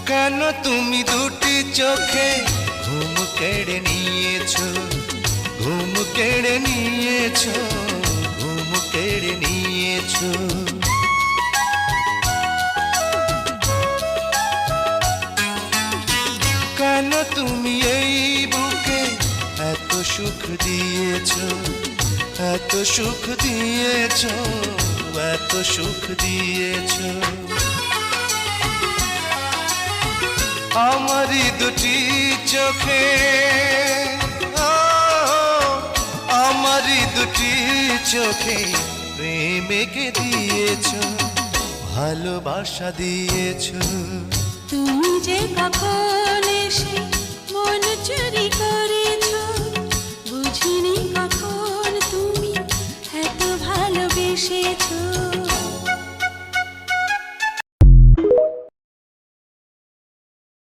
কেন তুমি দুটি চোখে ঘুম কেড়ে নিয়েছো, ঘুম কেড়ে নিয়েছো, ঘুম কেড়ে নিয়েছো। কেন তুমি এই বুকে এত সুখ দিয়েছো, এত সুখ দিয়েছো, এত সুখ দিয়েছো। আমারই দুটি চোখে, আমারই দুটি চোখে প্রেমকে দিয়েছো, ভালোবাসা দিয়েছো। তুমি যে কখন